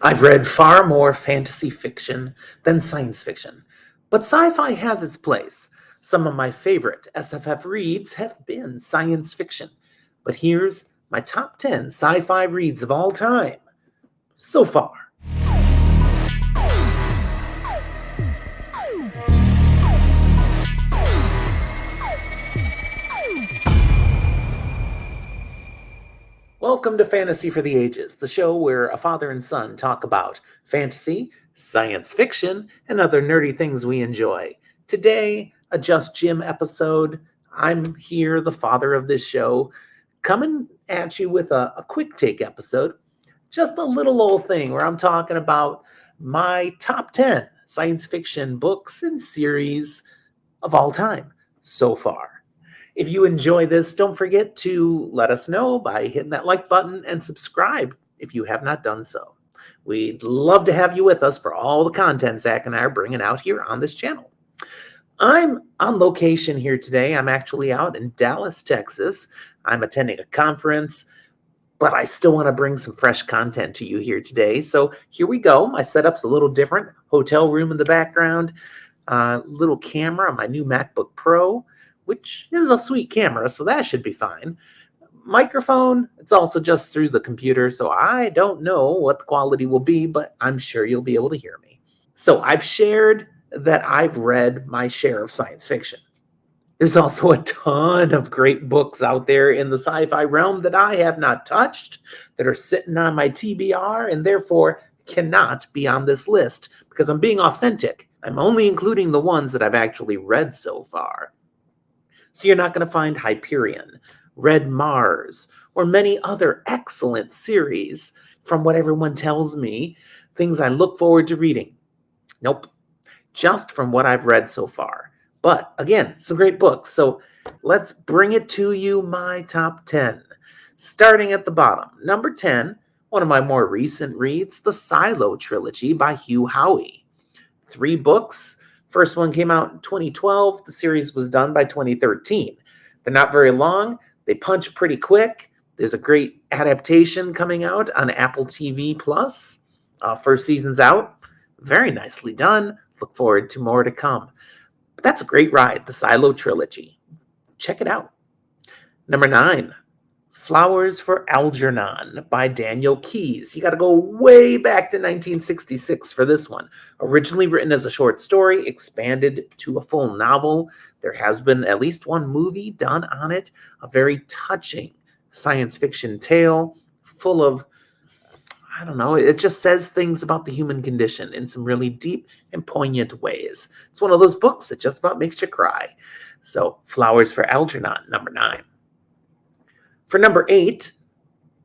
I've read far more fantasy fiction than science fiction, but sci-fi has its place. Some of my favorite SFF reads have been science fiction, but here's my top 10 sci-fi reads of all time so far. Welcome to Fantasy for the Ages, the show where a father and son talk about fantasy, science fiction, and other nerdy things we enjoy. Today, a Just Jim episode. I'm here, the father of this show, coming at you with a quick take episode. Just a little old thing where I'm talking about my top 10 science fiction books and series of all time so far. If you enjoy this, don't forget to let us know by hitting that like button and subscribe if you have not done so. We'd love to have you with us for all the content Zach and I are bringing out here on this channel. I'm on location here today. I'm actually out in Dallas, Texas. I'm attending a conference, but I still want to bring some fresh content to you here today. So here we go. My setup's a little different. Hotel room in the background, little camera on my new MacBook Pro, which is a sweet camera, so that should be fine. Microphone, it's also just through the computer, so I don't know what the quality will be, but I'm sure you'll be able to hear me. So I've shared that I've read my share of science fiction. There's also a ton of great books out there in the sci-fi realm that I have not touched, that are sitting on my TBR, and therefore cannot be on this list, because I'm being authentic. I'm only including the ones that I've actually read so far. So you're not going to find Hyperion, Red Mars, or many other excellent series from what everyone tells me, things I look forward to reading. Nope, just from what I've read so far. But again, some great books. So let's bring it to you, my top 10. Starting at the bottom, number 10, one of my more recent reads, the Silo Trilogy by Hugh Howey. 3 books. First one came out in 2012. The series was done by 2013. They're not very long. They punch pretty quick. There's a great adaptation coming out on Apple TV Plus. First season's out. Very nicely done. Look forward to more to come. But that's a great ride, the Silo Trilogy. Check it out. Number 9, Flowers for Algernon by Daniel Keyes. You got to go way back to 1966 for this one. Originally written as a short story, expanded to a full novel. There has been at least one movie done on it. A very touching science fiction tale full of, I don't know, it just says things about the human condition in some really deep and poignant ways. It's one of those books that just about makes you cry. So, Flowers for Algernon, number 9. For number 8,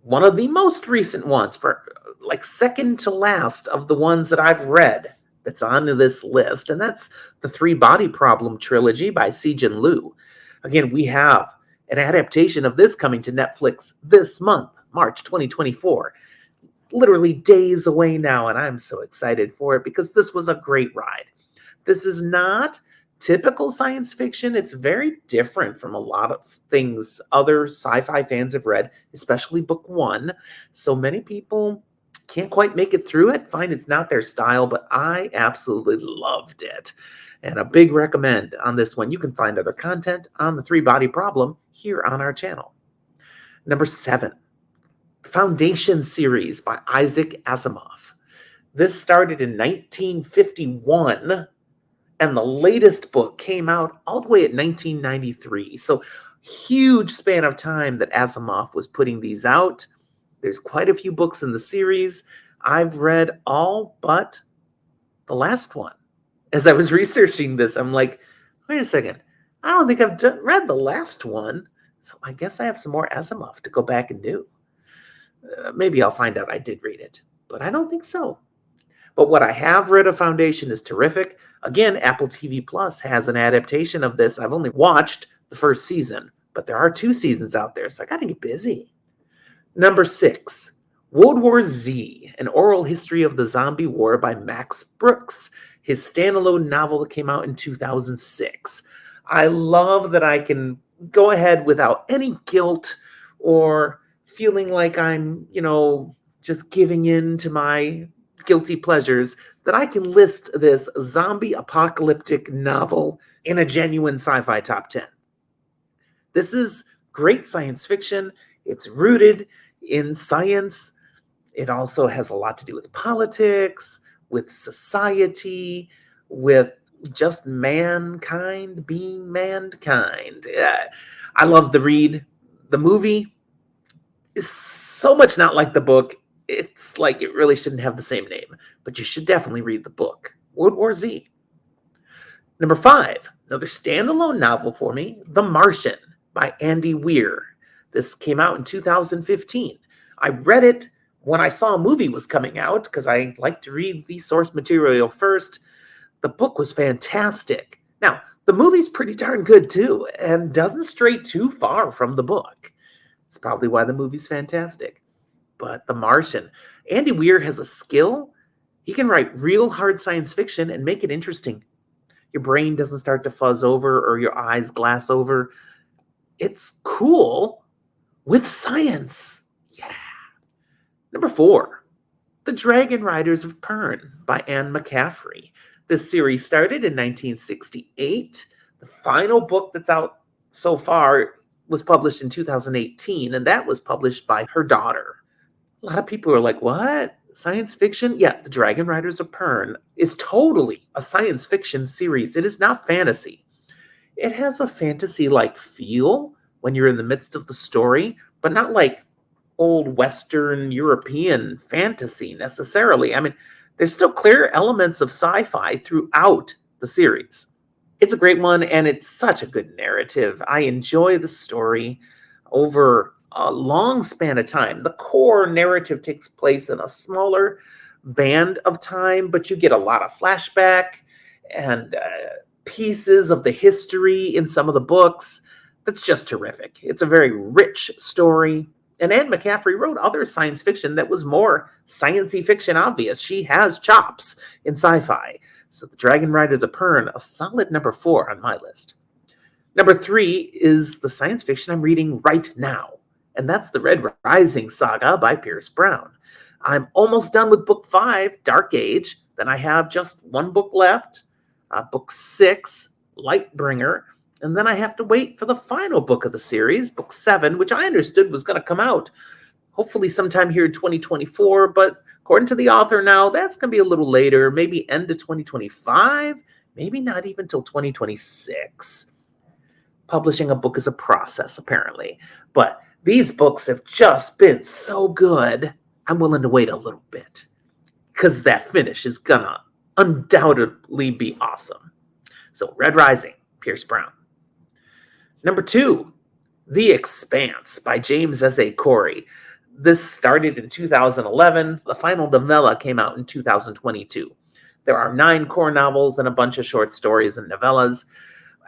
one of the most recent ones, for like second to last of the ones that I've read that's on this list, and that's the 3 Body Problem trilogy by Sijin Liu. Again, we have an adaptation of this coming to Netflix this month, March 2024. Literally days away now, and I'm so excited for it because this was a great ride. This is not typical science fiction. It's very different from a lot of things other sci-fi fans have read, especially book 1. So many people can't quite make it through it, find it's not their style, but I absolutely loved it. And a big recommend on this one. You can find other content on the 3 Body Problem here on our channel. Number 7, Foundation series by Isaac Asimov. This started in 1951. And the latest book came out all the way at 1993. So huge span of time that Asimov was putting these out. There's quite a few books in the series. I've read all but the last one. As I was researching this, I'm like, wait a second. I don't think I've read the last one. So I guess I have some more Asimov to go back and do. Maybe I'll find out I did read it, but I don't think so. But what I have read of Foundation is terrific. Again, Apple TV Plus has an adaptation of this. I've only watched the first season, but there are 2 seasons out there, so I got to get busy. Number 6, World War Z, an oral history of the zombie war by Max Brooks. His standalone novel that came out in 2006. I love that I can go ahead without any guilt or feeling like I'm, just giving in to my guilty pleasures that I can list this zombie apocalyptic novel in a genuine sci-fi top 10. This is great science fiction. It's rooted in science. It also has a lot to do with politics, with society, with just mankind being mankind. I love the read. The movie is so much not like the book. It's like it really shouldn't have the same name, but you should definitely read the book. World War Z. Number 5, another standalone novel for me, The Martian by Andy Weir. This came out in 2015. I read it when I saw a movie was coming out because I like to read the source material first. The book was fantastic. Now, the movie's pretty darn good too and doesn't stray too far from the book. It's probably why the movie's fantastic. But The Martian, Andy Weir has a skill. He can write real hard science fiction and make it interesting. Your brain doesn't start to fuzz over or your eyes glass over. It's cool with science. Yeah. Number 4, The Dragon Riders of Pern by Anne McCaffrey. This series started in 1968. The final book that's out so far was published in 2018, and that was published by her daughter. A lot of people are like, what? Science fiction? Yeah, The Dragon Riders of Pern is totally a science fiction series. It is not fantasy. It has a fantasy-like feel when you're in the midst of the story, but not like old Western European fantasy necessarily. I mean, there's still clear elements of sci-fi throughout the series. It's a great one, and it's such a good narrative. I enjoy the story over a long span of time. The core narrative takes place in a smaller band of time, but you get a lot of flashback and pieces of the history in some of the books. That's just terrific. It's a very rich story. And Anne McCaffrey wrote other science fiction that was more science-y fiction obvious. She has chops in sci-fi. So The Dragon Riders of Pern, a solid number 4 on my list. Number 3 is the science fiction I'm reading right now, and that's the Red Rising saga by Pierce Brown. I'm almost done with book 5, Dark Age. Then I have just one book left, book 6, Lightbringer. And then I have to wait for the final book of the series, book 7, which I understood was going to come out hopefully sometime here in 2024. But according to the author now, that's going to be a little later, maybe end of 2025, maybe not even till 2026. Publishing a book is a process, apparently. But these books have just been so good, I'm willing to wait a little bit because that finish is going to undoubtedly be awesome. So Red Rising, Pierce Brown. Number 2, The Expanse by James S.A. Corey. This started in 2011. The final novella came out in 2022. There are 9 core novels and a bunch of short stories and novellas.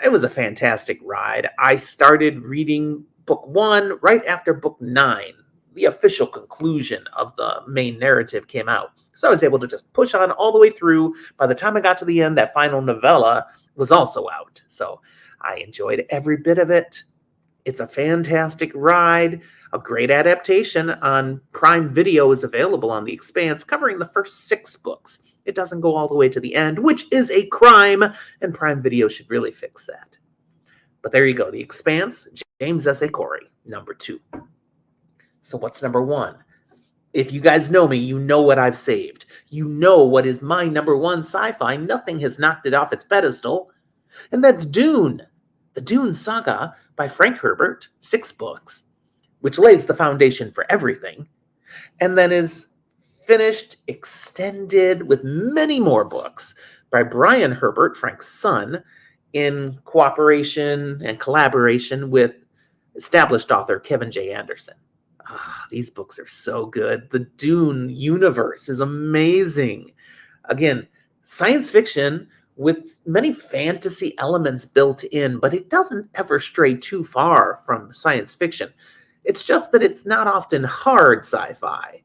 It was a fantastic ride. I started reading book 1 right after book 9. The official conclusion of the main narrative came out. So I was able to just push on all the way through. By the time I got to the end, that final novella was also out. So I enjoyed every bit of it. It's a fantastic ride. A great adaptation on Prime Video is available on The Expanse, covering the first 6 books. It doesn't go all the way to the end, which is a crime, and Prime Video should really fix that. But there you go, The Expanse, James S.A. Corey, number 2. So what's number 1? If you guys know me, you know what I've saved. You know what is my number 1 sci-fi. Nothing has knocked it off its pedestal. And that's Dune, the Dune saga by Frank Herbert, 6 books, which lays the foundation for everything, and then is finished, extended with many more books by Brian Herbert, Frank's son, in cooperation and collaboration with established author Kevin J. Anderson. These books are so good. The Dune universe is amazing. Again, science fiction with many fantasy elements built in, but it doesn't ever stray too far from science fiction. It's just that it's not often hard sci-fi.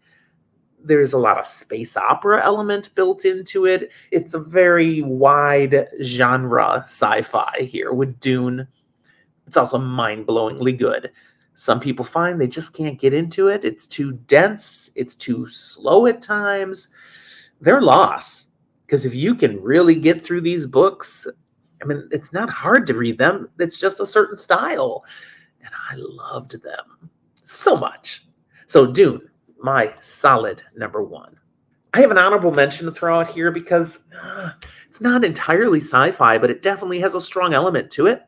There's a lot of space opera element built into it. It's a very wide genre sci-fi here with Dune. It's also mind-blowingly good. Some people find they just can't get into it. It's too dense. It's too slow at times. their loss. Because if you can really get through these books, I mean, it's not hard to read them. It's just a certain style. And I loved them so much. So Dune, my solid number one. I have an honorable mention to throw out here because it's not entirely sci-fi, but it definitely has a strong element to it.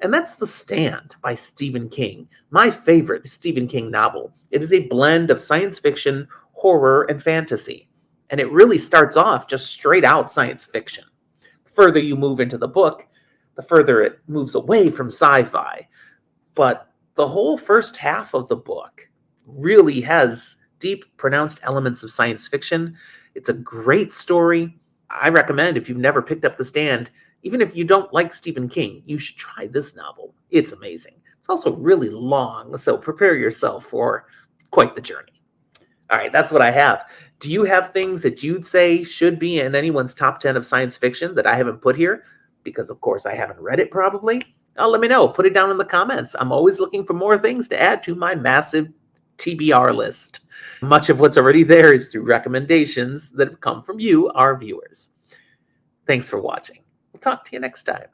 And that's The Stand by Stephen King, my favorite Stephen King novel. It is a blend of science fiction, horror, and fantasy. And it really starts off just straight out science fiction. The further you move into the book, the further it moves away from sci-fi. But the whole first half of the book really has deep, pronounced elements of science fiction. It's a great story. I recommend, if you've never picked up The Stand, even if you don't like Stephen King, you should try this novel. It's amazing. It's also really long, so prepare yourself for quite the journey. All right, that's what I have. Do you have things that you'd say should be in anyone's top 10 of science fiction that I haven't put here? Because, of course, I haven't read it probably. Let me know. Put it down in the comments. I'm always looking for more things to add to my massive TBR list. Much of what's already there is through recommendations that have come from you, our viewers. Thanks for watching. We'll talk to you next time.